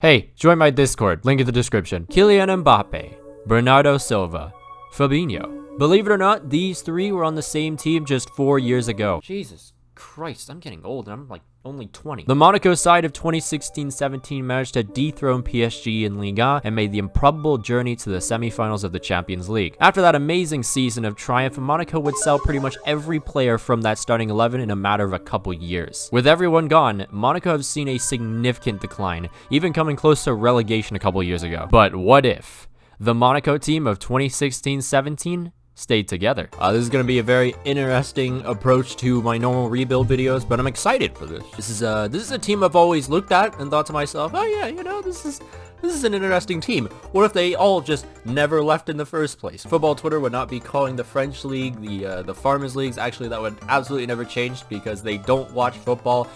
Hey, join my Discord, link in the description. Kylian Mbappe, Bernardo Silva, Fabinho. Believe it or not, these three were on the same team just 4 years ago. Jesus Christ, I'm getting old and I'm like only 20. The Monaco side of 2016-17 managed to dethrone PSG in Liga and made the improbable journey to the semi-finals of the Champions League. After that amazing season of triumph, Monaco would sell pretty much every player from that starting 11 in a matter of a couple years. With everyone gone, Monaco have seen a significant decline, even coming close to relegation a couple years ago. But what if the Monaco team of 2016-17 stayed together? This is going to be a very interesting approach to my normal rebuild videos, but I'm excited for this. This is a team I've always looked at and thought to myself, oh yeah, you know, this is an interesting team. What if they all just never left in the first place? Football Twitter would not be calling the French league the Farmers Leagues. Actually, that would absolutely never change because they don't watch football.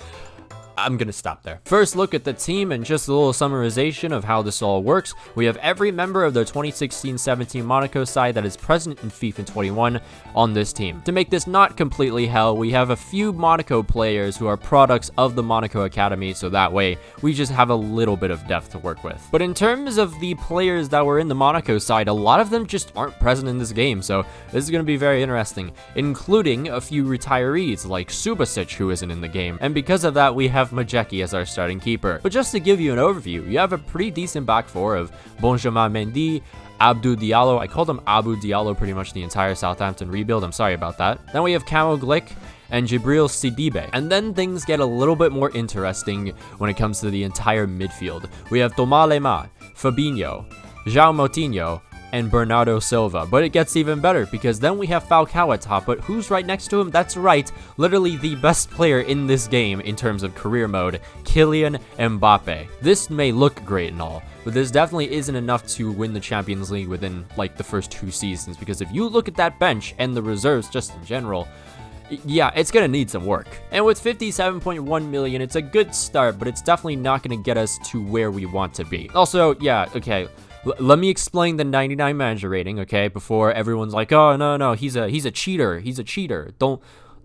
I'm gonna stop there. First look at the team and just a little summarization of how this all works. We have every member of the 2016-17 Monaco side that is present in FIFA 21 on this team. To make this not completely hell, we have a few Monaco players who are products of the Monaco Academy, so that way we just have a little bit of depth to work with. But in terms of the players that were in the Monaco side, a lot of them just aren't present in this game, so this is gonna be very interesting, including a few retirees like Subasic, who isn't in the game, and because of that we have Maqwell as our starting keeper. But just to give you an overview, you have a pretty decent back four of Benjamin Mendy, Abdou Diallo. I called him Abu Diallo pretty much the entire Southampton rebuild. I'm sorry about that. Then we have Camo Glick and Jibril Sidibe. And then things get a little bit more interesting when it comes to the entire midfield. We have Thomas Lemar, Fabinho, João Moutinho, and Bernardo Silva. But it gets even better because then we have Falcao at top, but who's right next to him? That's right, literally the best player in this game in terms of career mode, Kylian Mbappe. This may look great and all, but this definitely isn't enough to win the Champions League within like the first 2 seasons, because if you look at that bench and the reserves just in general, yeah, it's gonna need some work. And with 57.1 million, it's a good start, but it's definitely not gonna get us to where we want to be. Also, yeah, okay, let me explain the 99 manager rating, okay, before everyone's like, oh, no, he's a cheater, don't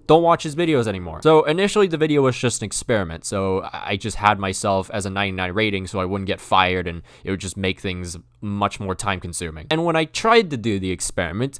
watch his videos anymore. So initially the video was just an experiment, so I just had myself as a 99 rating so I wouldn't get fired and it would just make things much more time consuming. And when I tried to do the experiment,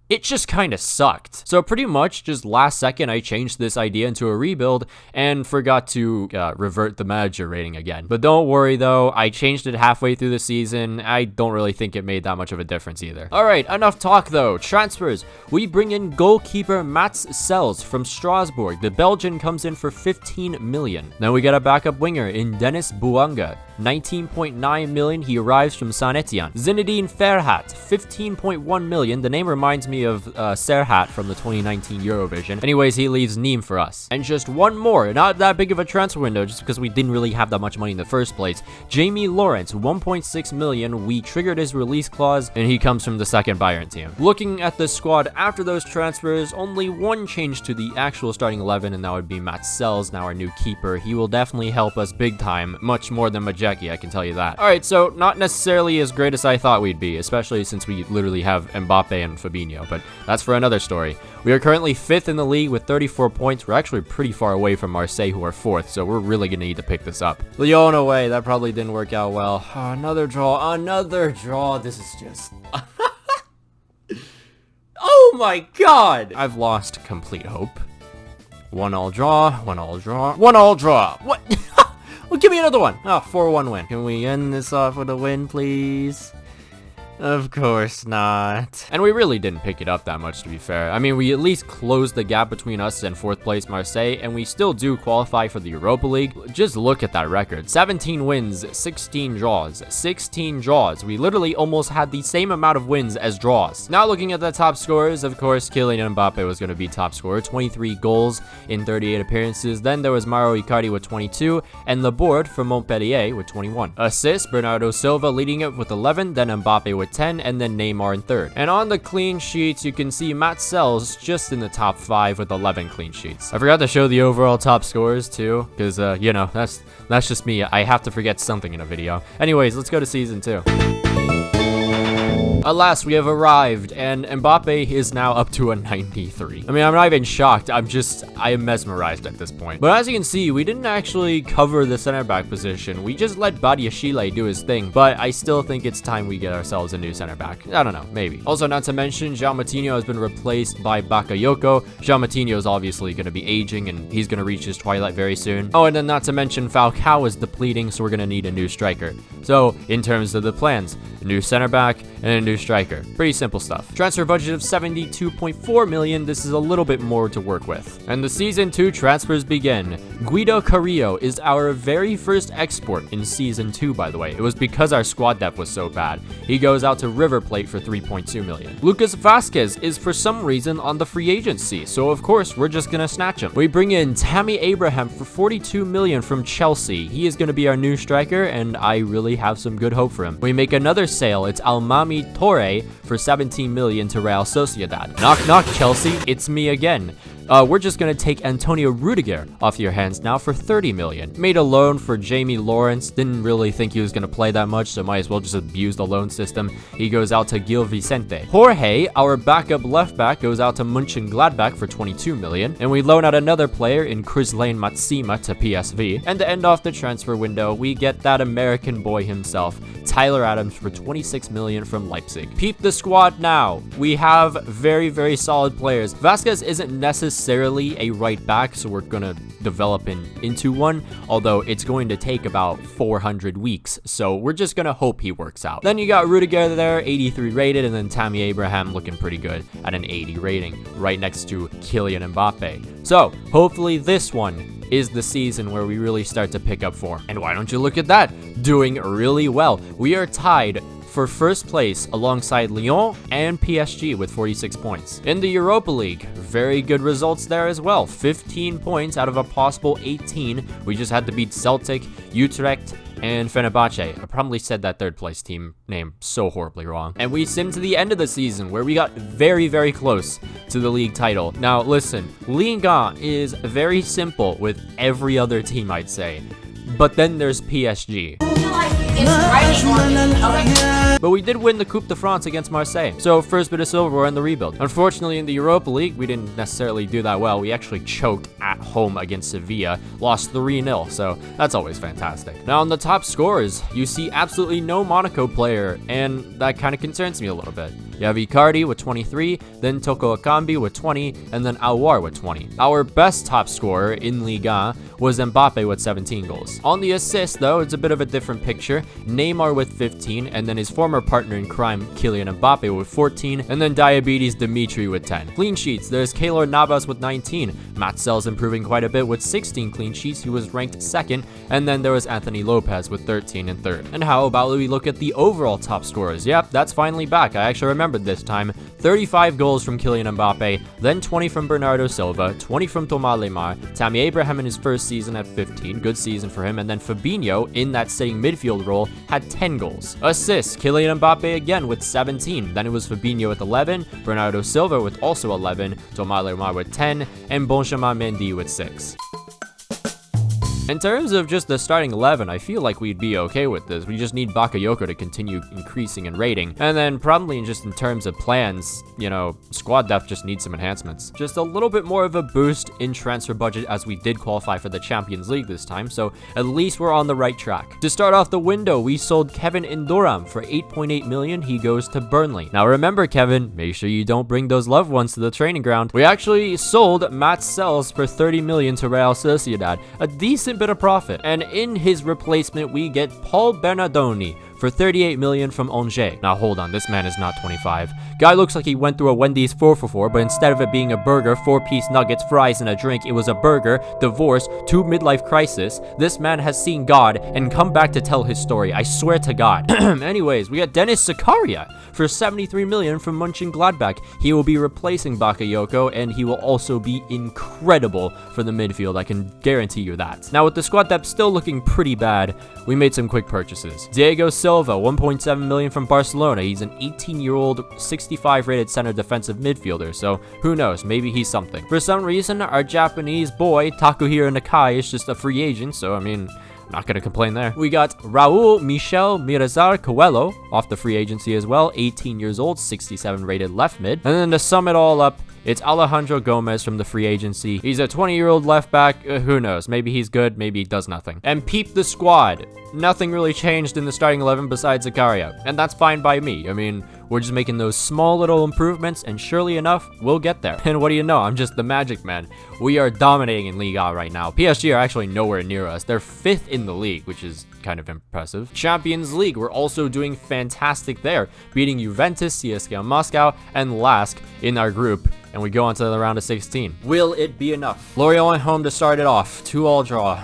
it just kind of sucked. So pretty much just last second, I changed this idea into a rebuild and forgot to revert the manager rating again. But don't worry though, I changed it halfway through the season. I don't really think it made that much of a difference either. All right, enough talk though. Transfers. We bring in goalkeeper Mats Sells from Strasbourg. The Belgian comes in for 15 million. Then we got a backup winger in Dennis Bouanga. 19.9 million, he arrives from Saint Etienne. Zinedine Ferhat, 15.1 million. The name reminds me of Serhat from the 2019 Eurovision. Anyways, he leaves Nîmes for us. And just one more, not that big of a transfer window, just because we didn't really have that much money in the first place. Jamie Lawrence, 1.6 million. We triggered his release clause, and he comes from the second Bayern team. Looking at the squad after those transfers, only one change to the actual starting 11, and that would be Mats Sells, now our new keeper. He will definitely help us big time, much more than Maqwell, I can tell you that. Alright, so not necessarily as great as I thought we'd be, especially since we literally have Mbappe and Fabinho, but that's for another story. We are currently 5th in the league with 34 points. We're actually pretty far away from Marseille, who are 4th, so we're really gonna need to pick this up. Lyon away, that probably didn't work out well. Oh, another draw. This is just... Oh my god! I've lost complete hope. 1-1 draw. What? Well, give me another one. Oh, 4-1 win. Can we end this off with a win, please? Of course not. And we really didn't pick it up that much, to be fair. I mean, we at least closed the gap between us and 4th place Marseille, and we still do qualify for the Europa League. Just look at that record. 17 wins, 16 draws. 16 draws. We literally almost had the same amount of wins as draws. Now looking at the top scorers, of course, Kylian Mbappe was going to be top scorer. 23 goals in 38 appearances. Then there was Mauro Icardi with 22, and the board for Montpellier with 21. Assists, Bernardo Silva leading it with 11, then Mbappe with 10, and then Neymar in 3rd. And on the clean sheets, you can see Mats Sells just in the top 5 with 11 clean sheets. I forgot to show the overall top scorers too, because you know, that's just me. I have to forget something in a video. Anyways, let's go to season 2. Alas, we have arrived, and Mbappe is now up to a 93. I mean, I'm not even shocked. I am mesmerized at this point. But as you can see, we didn't actually cover the center back position. We just let Badiashile do his thing, but I still think it's time we get ourselves a new center back. I don't know, maybe. Also, not to mention, João Moutinho has been replaced by Bakayoko. João Moutinho is obviously going to be aging, and he's going to reach his twilight very soon. Oh, and then not to mention, Falcao is depleting, so we're going to need a new striker. So, in terms of the plans, a new center back and a new striker. Pretty simple stuff. Transfer budget of 72.4 million. This is a little bit more to work with. And the season 2 transfers begin. Guido Carrillo is our very first export in season 2, by the way. It was because our squad depth was so bad. He goes out to River Plate for 3.2 million. Lucas Vasquez is for some reason on the free agency, so of course we're just gonna snatch him. We bring in Tammy Abraham for 42 million from Chelsea. He is gonna be our new striker, and I really have some good hope for him. We make another sale. It's Almami Torre for 17 million to Real Sociedad. Knock knock, Chelsea, it's me again. We're just gonna take Antonio Rudiger off your hands now for 30 million. Made a loan for Jamie Lawrence. Didn't really think he was gonna play that much, so might as well just abuse the loan system. He goes out to Gil Vicente. Jorge, our backup left back, goes out to Mönchengladbach for 22 million. And we loan out another player in Krislain Matsima to PSV. And to end off the transfer window, we get that American boy himself, Tyler Adams, for 26 million from Leipzig. Peep the squad now. We have very, very solid players. Vasquez isn't necessarily a right back, so we're gonna develop into one, although it's going to take about 400 weeks, so we're just gonna hope he works out. Then you got Rudiger there, 83 rated, and then Tammy Abraham looking pretty good at an 80 rating, right next to Kylian Mbappe. So hopefully this one is the season where we really start to pick up form. And why don't you look at that? Doing really well. We are tied for first place alongside Lyon and PSG with 46 points. In the Europa League, very good results there as well. 15 points out of a possible 18. We just had to beat Celtic, Utrecht, and Fenerbahce. I probably said that third place team name so horribly wrong. And we sim to the end of the season where we got very, very close to the league title. Now listen, Ligue 1 is very simple with every other team, I'd say. But then there's PSG. But we did win the Coupe de France against Marseille, so first bit of silverware in the rebuild. Unfortunately, in the Europa League, we didn't necessarily do that well. We actually choked at home against Sevilla, lost 3-0, so that's always fantastic. Now, on the top scorers, you see absolutely no Monaco player, and that kind of concerns me a little bit. You have Icardi with 23, then Toko Ekambi with 20, and then Aouar with 20. Our best top scorer in Ligue 1 was Mbappe with 17 goals. On the assists, though, it's a bit of a different picture. Neymar with 15, and then his former partner in crime, Kylian Mbappe, with 14, and then Diabetes Dimitri with 10. Clean sheets, there's Keylor Navas with 19. Matsel's improving quite a bit with 16 clean sheets. He was ranked second, and then there was Anthony Lopez with 13 and third. And how about we look at the overall top scorers? Yep, that's finally back. I actually remembered this time. 35 goals from Kylian Mbappe, then 20 from Bernardo Silva, 20 from Thomas Lemar, Tammy Abraham in his first season at 15, good season for him, and then Fabinho in that sitting midfield role had 10 goals. Assists, Kylian Mbappe again with 17, then it was Fabinho with 11, Bernardo Silva with also 11, Thomas Lemar with 10, and Benjamin Mendy with 6. In terms of just the starting 11, I feel like we'd be okay with this. We just need Bakayoko to continue increasing in rating. And then probably just in terms of plans, you know, squad depth just needs some enhancements. Just a little bit more of a boost in transfer budget as we did qualify for the Champions League this time, so at least we're on the right track. To start off the window, we sold Kevin Ndoram for 8.8 million. He goes to Burnley. Now remember, Kevin, make sure you don't bring those loved ones to the training ground. We actually sold Matt Sells for 30 million to Real Sociedad, a decent bit of profit. And in his replacement, we get Paul Bernardoni for 38 million from Angers. Now hold on, this man is not 25. Guy looks like he went through a Wendy's 4-for-4, but instead of it being a burger, 4-piece nuggets, fries, and a drink, it was a burger, divorce, 2 midlife crisis. This man has seen God and come back to tell his story, I swear to God. Anyways, we got Dennis Zakaria for 73 million from Mönchengladbach. He will be replacing Bakayoko, and he will also be incredible for the midfield, I can guarantee you that. Now with the squad depth still looking pretty bad, we made some quick purchases. Diego Silva, 1.7 million from Barcelona. He's an 18-year-old, 65 rated center defensive midfielder, so who knows, maybe he's something. For some reason, our Japanese boy, Takuhiro Nakai, is just a free agent, so I mean, Not gonna complain there. We got Raul Michel Mirazar Coelho off the free agency as well. 18 years old, 67 rated left mid. And then to sum it all up, it's Alejandro Gomez from the free agency. He's a 20-year-old left back. Who knows? Maybe he's good, maybe he does nothing. And peep the squad. Nothing really changed in the starting 11 besides Zakaria. And that's fine by me. I mean, we're just making those small little improvements, and surely enough, we'll get there. And what do you know? I'm just the magic man. We are dominating in Ligue 1 right now. PSG are actually nowhere near us. They're 5th in the league, which is kind of impressive. Champions League, we're also doing fantastic there, beating Juventus, CSKA Moscow, and Lask in our group. And we go on to the round of 16. Will it be enough? Lorient at home to start it off. 2-2 draw.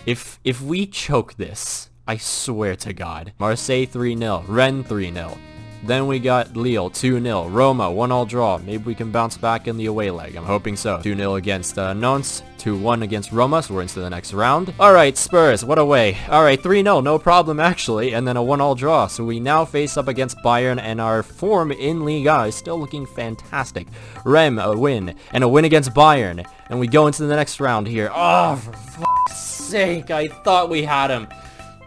If we choke this, I swear to God. Marseille 3-0. Rennes 3-0. Then we got Lille 2-0. Roma 1-1 draw. Maybe we can bounce back in the away leg. I'm hoping so. 2-0 against Nantes. 2-1 against Roma, so we're into the next round. Alright, Spurs, what a way. Alright, 3-0, no problem actually, and then a 1-1 draw. So we now face up against Bayern, and our form in Liga is still looking fantastic. Rem, a win, and a win against Bayern. And we go into the next round here. Oh, for fuck's sake, I thought we had him.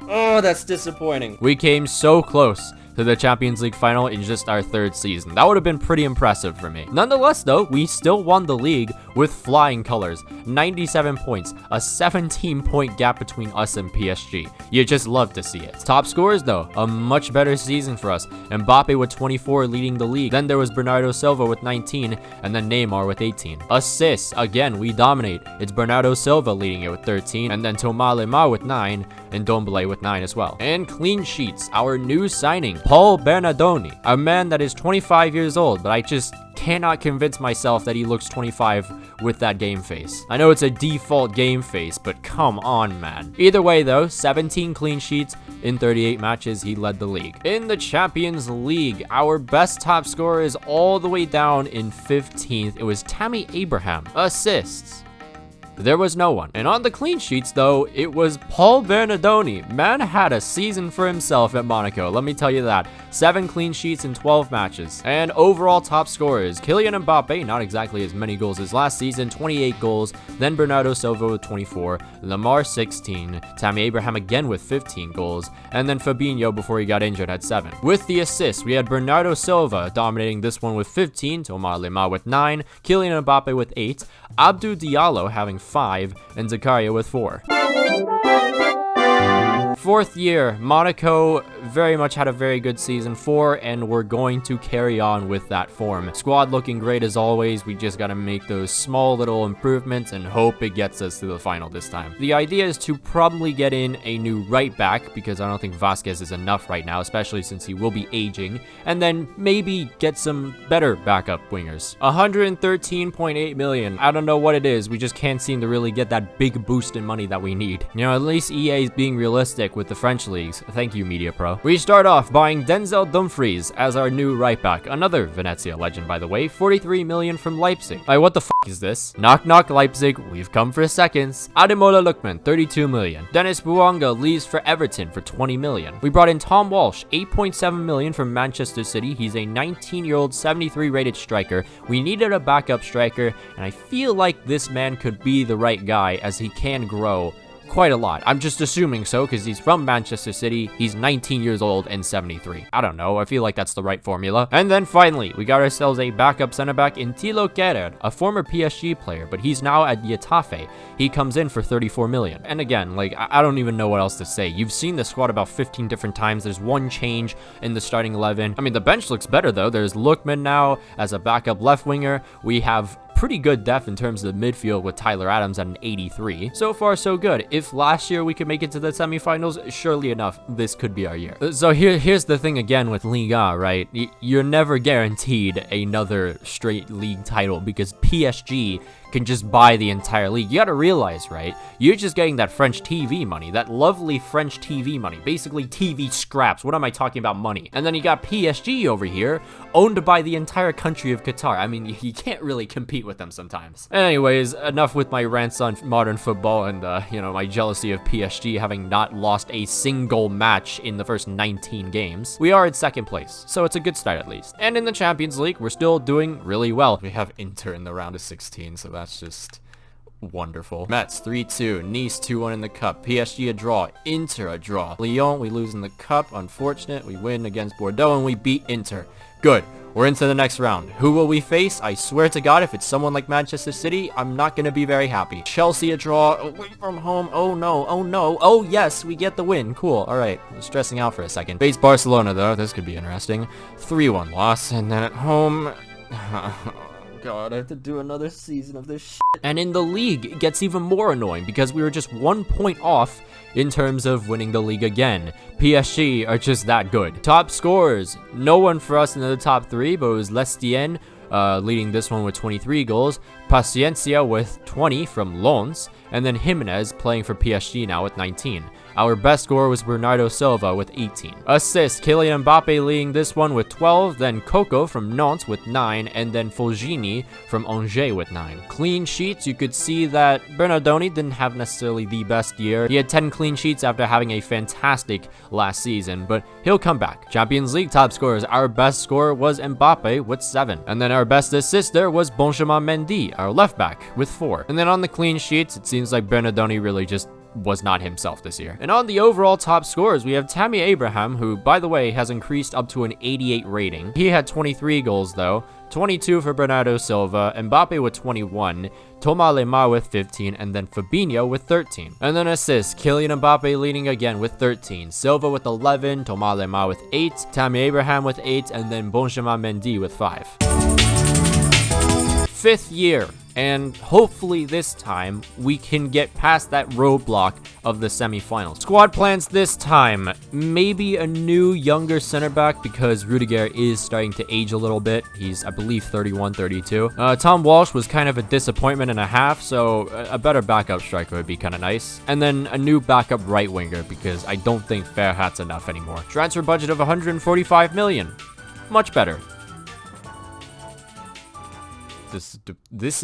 Oh, that's disappointing. We came so close to the Champions League final in just our 3rd season. That would have been pretty impressive for me. Nonetheless, though, we still won the league with flying colors. 97 points, a 17-point gap between us and PSG. You just love to see it. Top scorers, though, a much better season for us. Mbappe with 24 leading the league. Then there was Bernardo Silva with 19, and then Neymar with 18. Assists, again, we dominate. It's Bernardo Silva leading it with 13, and then Thomas Lemar with 9, and Dombele with 9 as well. And clean sheets, our new signing, Paul Bernardoni, a man that is 25 years old, but I just cannot convince myself that he looks 25 with that game face. I know it's a default game face, but come on, man. Either way, though, 17 clean sheets in 38 matches, he led the league. In the Champions League, our best top scorer is all the way down in 15th. It was Tammy Abraham. Assists, there was no one. And on the clean sheets, though, it was Paul Bernardoni. Man had a season for himself at Monaco, let me tell you that. 7 clean sheets in 12 matches. And overall top scorers, Kylian Mbappe, not exactly as many goals as last season, 28 goals. Then Bernardo Silva with 24, Lemar 16, Tammy Abraham again with 15 goals, and then Fabinho, before he got injured, had 7. With the assists, we had Bernardo Silva dominating this one with 15, Thomas Lemar with 9, Kylian Mbappe with 8, Abdou Diallo having 5, and Zakaria with 4. 4th year, Monaco very much had a very good season 4, and we're going to carry on with that form. Squad looking great as always. We just got to make those small little improvements and hope it gets us to the final this time. The idea is to probably get in a new right back, because I don't think Vasquez is enough right now, especially since he will be aging, and then maybe get some better backup wingers. 113.8 million. I don't know what it is. We just can't seem to really get that big boost in money that we need. You know, at least EA is being realistic with the French leagues. Thank you, Media Pro. We start off buying Denzel Dumfries as our new right back. Another Venezia legend, by the way. 43 million from Leipzig. Like, what the f is this? Knock knock, Leipzig. We've come for seconds. Ademola Lookman, 32 million. Dennis Bouanga leaves for Everton for 20 million. We brought in Tom Walsh, 8.7 million from Manchester City. He's a 19-year-old, 73 rated striker. We needed a backup striker, and I feel like this man could be the right guy, as he can grow quite a lot. I'm just assuming so, because he's from Manchester City, he's 19 years old and 73. I don't know, I feel like that's the right formula. And then finally, we got ourselves a backup center back in Tilo Gerard, a former PSG player, but he's now at Getafe. He comes in for 34 million. And again, like, I don't even know what else to say. You've seen the squad about 15 different times. There's one change in the starting 11. I mean, the bench looks better though. There's Lookman now as a backup left winger. We have pretty good depth in terms of the midfield with Tyler Adams at an 83. So far, so good. If last year we could make it to the semifinals, surely enough, this could be our year. So here's the thing again with Liga, right? You're never guaranteed another straight league title, because PSG can just buy the entire league. You gotta realize, right? You're just getting that French TV money, that lovely French TV money, basically TV scraps. What am I talking about money? And then you got PSG over here, owned by the entire country of Qatar. I mean, you can't really compete with them sometimes. Anyways, enough with my rants on modern football and, you know, my jealousy of PSG having not lost a single match in the first 19 games. We are in 2nd place, so it's a good start at least. And in the Champions League, we're still doing really well. We have Inter in the round of 16, so that's just Wonderful. Mets 3-2. Nice 2-1 in the cup. PSG a draw. Inter a draw. Lyon, we lose in the cup. Unfortunate. We win against Bordeaux and we beat Inter. Good. We're into the next round. Who will we face? I swear to God, if it's someone like Manchester City, I'm not going to be very happy. Chelsea a draw. Away from home. Oh no. Oh no. Oh yes, we get the win. Cool. Alright. I'm stressing out for a second. Face Barcelona though. This could be interesting. 3-1 loss. And then at home... God, I have to do another season of this shit. And in the league, it gets even more annoying because we were just 1 point off in terms of winning the league again. PSG are just that good. Top scorers, no one for us in the top 3, but it was Lestien leading this one with 23 goals, Paciencia with 20 from Lens, and then Jimenez playing for PSG now with 19. Our best scorer was Bernardo Silva with 18. Assists, Kylian Mbappe leading this one with 12, then Coco from Nantes with 9, and then Fulgini from Angers with 9. Clean sheets, you could see that Bernardoni didn't have necessarily the best year. He had 10 clean sheets after having a fantastic last season, but he'll come back. Champions League top scorers, our best scorer was Mbappe with 7. And then our best assister was Benjamin Mendy, our left back, with 4. And then on the clean sheets, it seems like Bernardoni really just was not himself this year. And on the overall top scorers, we have Tammy Abraham, who, by the way, has increased up to an 88 rating. He had 23 goals, though. 22 for Bernardo Silva, Mbappe with 21, Thomas Lemar with 15, and then Fabinho with 13. And then assists, Kylian Mbappe leading again with 13, Silva with 11, Thomas Lemar with 8, Tammy Abraham with 8, and then Benjamin Mendy with 5. 5th year, and hopefully this time we can get past that roadblock of the semifinals. Squad plans this time, maybe a new younger center back because Rudiger is starting to age a little bit. He's, I believe, 31, 32. Tom Walsh was kind of a disappointment and a half, so a better backup striker would be kind of nice. And then a new backup right winger because I don't think Ferhat's enough anymore. Transfer budget of 145 million. Much better. This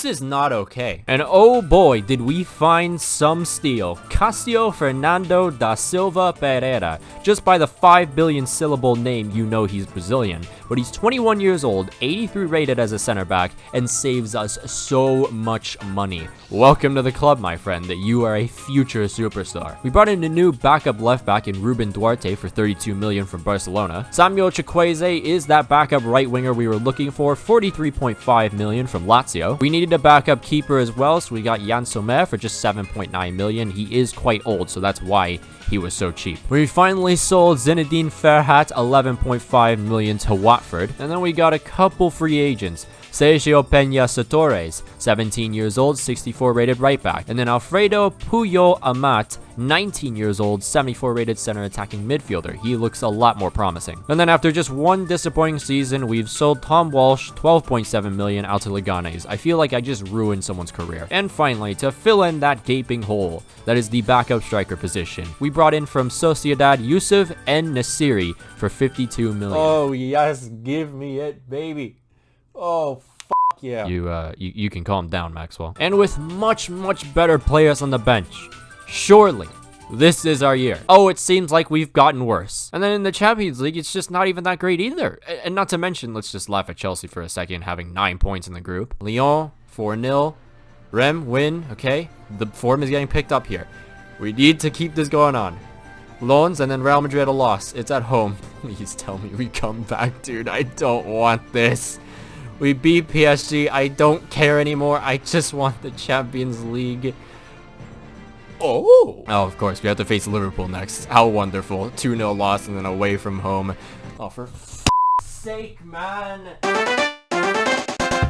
is not okay. And oh boy, did we find some steel. Casio Fernando da Silva Pereira. Just by the 5 billion syllable name, you know he's Brazilian. But he's 21 years old, 83 rated as a center back, and saves us so much money. Welcome to the club, my friend, that you are a future superstar. We brought in a new backup left back in Ruben Duarte for 32 million from Barcelona. Samuel Chukwueze is that backup right winger we were looking for, 43.5 million from Lazio. We needed a backup keeper as well, so we got Jan Sommer for just 7.9 million. He is quite old, so that's why he was so cheap. We finally sold Zinedine Ferhat 11.5 million to Watford, and then we got a couple free agents. Sergio Peña Satores, 17 years old, 64 rated right back. And then Alfredo Puyol Amat, 19 years old, 74 rated center attacking midfielder. He looks a lot more promising. And then after just one disappointing season, we've sold Tom Walsh, 12.7 million out to Leganes. I feel like I just ruined someone's career. And finally, to fill in that gaping hole, that is the backup striker position, we brought in from Sociedad Yusuf En Nasiri for 52 million. Oh yes, give me it, baby. Oh, fuck yeah. You can calm down, Maqwell. And with much better players on the bench, surely this is our year. Oh, it seems like we've gotten worse. And then in the Champions League, it's just not even that great either. And not to mention, let's just laugh at Chelsea for a second, having 9 points in the group. Lyon, 4-0. Rem, win, okay? The form is getting picked up here. We need to keep this going on. Lens, and then Real Madrid a loss. It's at home. Please tell me we come back, dude. I don't want this. We beat PSG. I don't care anymore. I just want the Champions League. Oh, of course. We have to face Liverpool next. How wonderful. 2-0 loss and then away from home. Oh, for f***'s sake, man.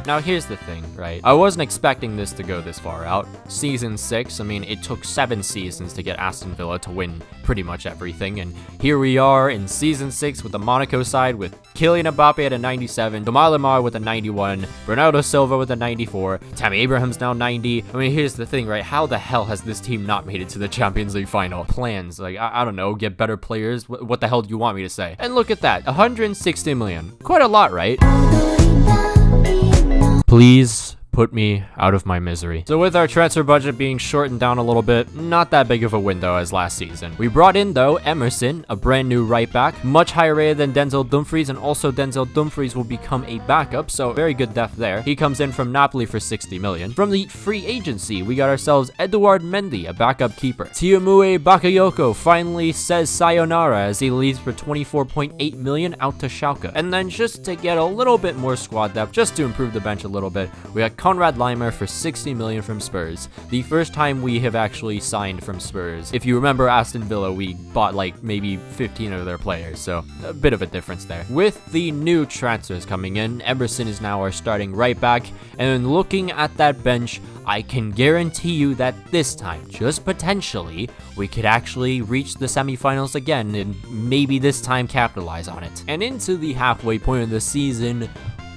Now, here's the thing, right? I wasn't expecting this to go this far out. Season 6, I mean, it took 7 seasons to get Aston Villa to win pretty much everything. And here we are in Season 6 with the Monaco side with Kylian Mbappe at a 97, Thomas Lemar with a 91, Bernardo Silva with a 94, Tammy Abraham's now 90. I mean, here's the thing, right? How the hell has this team not made it to the Champions League final? Plans, like, I don't know, get better players? What the hell do you want me to say? And look at that, 160 million. Quite a lot, right? Please put me out of my misery. So with our transfer budget being shortened down a little bit, not that big of a window as last season. We brought in, though, Emerson, a brand new right back, much higher rated than Denzel Dumfries, and also Denzel Dumfries will become a backup, so very good depth there. He comes in from Napoli for 60 million. From the free agency, we got ourselves Eduard Mendy, a backup keeper. Tiamue Bakayoko finally says sayonara as he leaves for 24.8 million out to Schalke. And then just to get a little bit more squad depth, just to improve the bench a little bit, we got Konrad Leimer for 60 million from Spurs. The first time we have actually signed from Spurs. If you remember Aston Villa, we bought like maybe 15 of their players, so a bit of a difference there. With the new transfers coming in, Emerson is now our starting right back, and looking at that bench, I can guarantee you that this time, just potentially, we could actually reach the semifinals again and maybe this time capitalize on it. And into the halfway point of the season,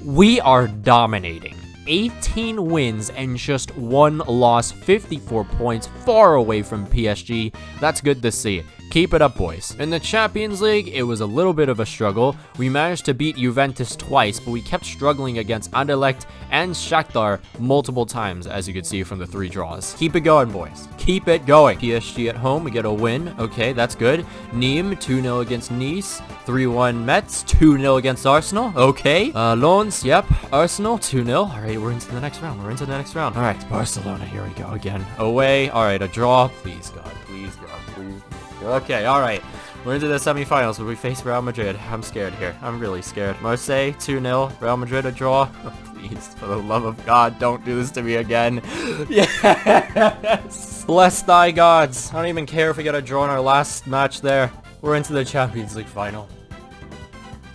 we are dominating. 18 wins and just 1 loss, 54 points, far away from PSG. That's good to see. Keep it up, boys. In the Champions League, it was a little bit of a struggle. We managed to beat Juventus twice, but we kept struggling against Anderlecht and Shakhtar multiple times, as you can see from the 3 draws. Keep it going, boys. Keep it going. PSG at home, we get a win. Okay, that's good. Nîmes, 2-0 against Nice. 3-1 Metz, 2-0 against Arsenal. Okay. Lens, yep. Arsenal, 2-0. All right, we're into the next round. All right, Barcelona, here we go again. Away. All right, a draw. Please, God. Please, God. Please. Okay, all right. We're into the semifinals, but we face Real Madrid. I'm scared here. I'm really scared. Marseille, 2-0. Real Madrid, a draw. Oh, please, for the love of God, don't do this to me again. Yes! Bless thy gods. I don't even care if we get a draw in our last match there. We're into the Champions League final.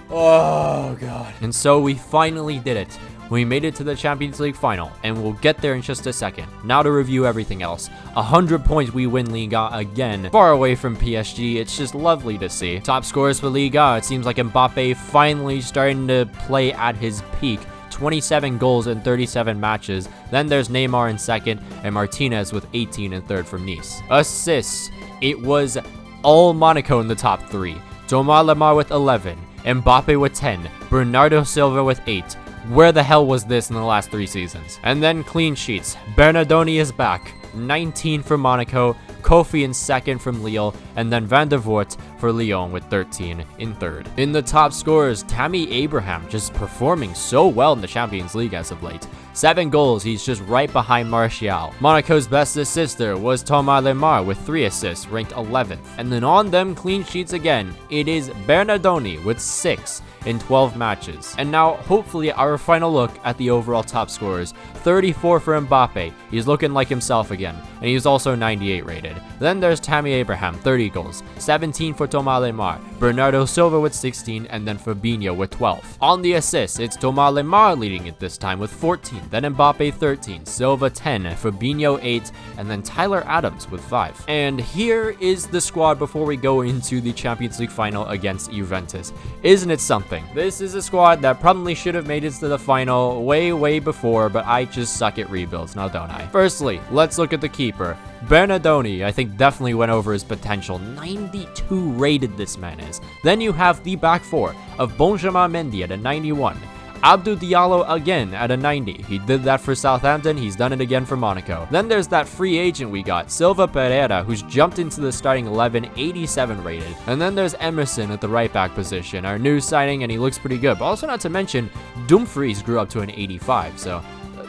Oh, God. And so we finally did it. We made it to the Champions League final, and we'll get there in just a second. Now to review everything else. 100 points we win Liga again. Far away from PSG, it's just lovely to see. Top scorers for Liga, it seems like Mbappe finally starting to play at his peak. 27 goals in 37 matches. Then there's Neymar in second, and Martinez with 18 in third from Nice. Assists, it was all Monaco in the top 3. Thomas Lemar with 11, Mbappe with 10, Bernardo Silva with 8. Where the hell was this in the last 3 seasons? And then clean sheets. Bernardoni is back. 19 for Monaco, Kofi in second from Lille, and then Van der Voort for Lyon with 13 in third. In the top scorers, Tammy Abraham just performing so well in the Champions League as of late. 7 goals, he's just right behind Martial. Monaco's best assister was Thomas Lemar with 3 assists, ranked 11th. And then on them clean sheets again, it is Bernardoni with 6 in 12 matches. And now, hopefully, our final look at the overall top scorers. 34 for Mbappe, he's looking like himself again, and he's also 98 rated. Then there's Tammy Abraham, 30 goals, 17 for Thomas Lemar, Bernardo Silva with 16, and then Fabinho with 12. On the assists, it's Thomas Lemar leading it this time with 14, then Mbappe 13, Silva 10, Fabinho 8, and then Tyler Adams with 5. And here is the squad before we go into the Champions League final against Juventus. Isn't it something? This is a squad that probably should have made it to the final way before, but I just suck at rebuilds, now don't I? Firstly, let's look at the keeper. Bernardoni, I think, definitely went over his potential. 92 rated this man is. Then you have the back 4 of Benjamin Mendy at a 91. Abdou Diallo again at a 90. He did that for Southampton, he's done it again for Monaco. Then there's that free agent we got, Silva Pereira, who's jumped into the starting 11, 87 rated. And then there's Emerson at the right back position, our new signing, and he looks pretty good. But also not to mention, Dumfries grew up to an 85, so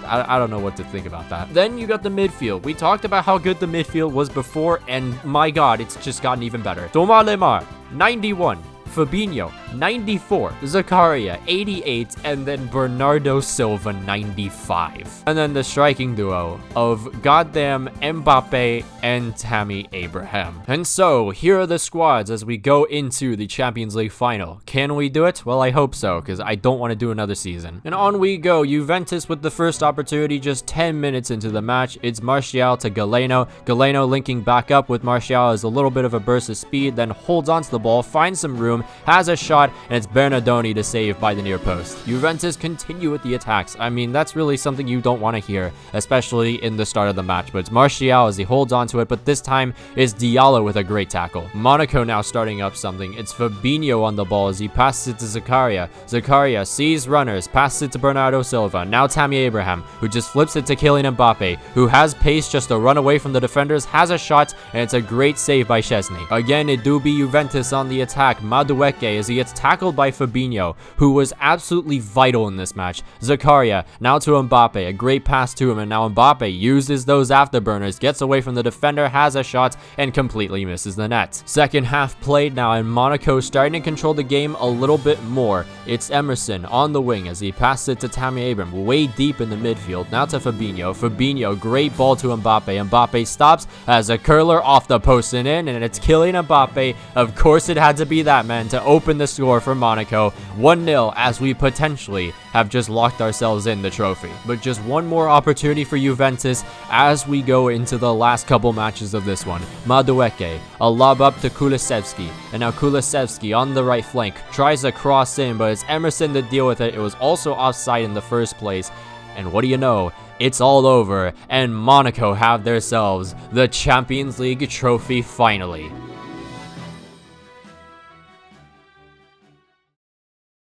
I don't know what to think about that. Then you got the midfield. We talked about how good the midfield was before, and my God, it's just gotten even better. Thomas Lemar, 91. Fabinho, 94, Zakaria, 88, and then Bernardo Silva, 95. And then the striking duo of goddamn Mbappe and Tammy Abraham. And so, here are the squads as we go into the Champions League final. Can we do it? Well, I hope so, because I don't want to do another season. And on we go, Juventus with the first opportunity just 10 minutes into the match. It's Martial to Galeno. Galeno linking back up with Martial as a little bit of a burst of speed, then holds onto the ball, finds some room, has a shot, shot, and it's Bernardoni to save by the near post. Juventus continue with the attacks. I mean, that's really something you don't want to hear, especially in the start of the match, but it's Martial as he holds on to it, but this time is Diallo with a great tackle. Monaco now starting up something. It's Fabinho on the ball as he passes it to Zakaria. Zakaria sees runners, passes it to Bernardo Silva. Now Tammy Abraham, who just flips it to Kylian Mbappe, who has pace just to run away from the defenders, has a shot, and it's a great save by Szczesny. Again, it do be Juventus on the attack. Madueke as he gets tackled by Fabinho, who was absolutely vital in this match. Zakaria now to Mbappe, a great pass to him, and now Mbappe uses those afterburners, gets away from the defender, has a shot, and completely misses the net. Second half played now, and Monaco starting to control the game a little bit more. It's Emerson on the wing as he passes it to Tammy Abraham, way deep in the midfield. Now to Fabinho. Fabinho, great ball to Mbappe. Mbappe stops as a curler off the post and in, and it's Kylian Mbappe. Of course, it had to be that man to open the score for Monaco. 1-0 as we potentially have just locked ourselves in the trophy. But just one more opportunity for Juventus as we go into the last couple matches of this one. Madueke, a lob up to Kulusevski, and now Kulusevski on the right flank tries to cross in, but it's Emerson to deal with it. It was also offside in the first place, and what do you know? It's all over, and Monaco have themselves the Champions League trophy finally.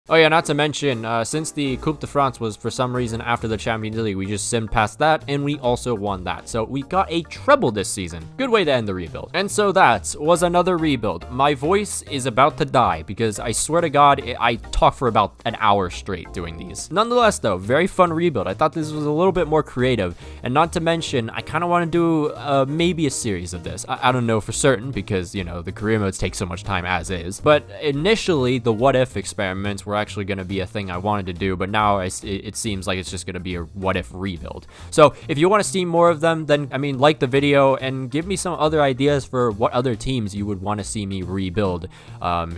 Oh yeah, not to mention, since the Coupe de France was for some reason after the Champions League, we just simmed past that, and we also won that. So we got a treble this season. Good way to end the rebuild. And so that was another rebuild. My voice is about to die because I swear to God, I talked for about an hour straight doing these. Nonetheless though, very fun rebuild. I thought this was a little bit more creative, and not to mention, I kind of want to do maybe a series of this. I don't know for certain because, you know, the career modes take so much time as is. But initially, the what if experiments were actually going to be a thing I wanted to do, but now it seems like it's just going to be a what if rebuild. So if you want to see more of them, then I mean, like the video and give me some other ideas for what other teams you would want to see me rebuild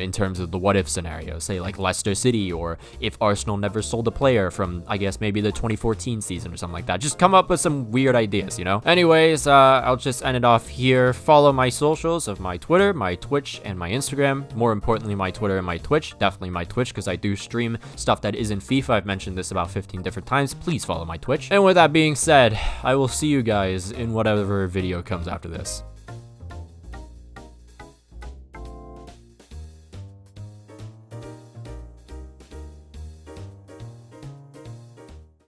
in terms of the what if scenario, say like Leicester City, or if Arsenal never sold a player from, I guess, maybe the 2014 season or something like that. Just come up with some weird ideas, you know? Anyways, I'll just end it off here. Follow my socials of my Twitter, my Twitch, and my Instagram. More importantly, my Twitter and my Twitch. Definitely my Twitch, because I do stream stuff that isn't FIFA. I've mentioned this about 15 different times. Please follow my Twitch. And with that being said, I will see you guys in whatever video comes after this.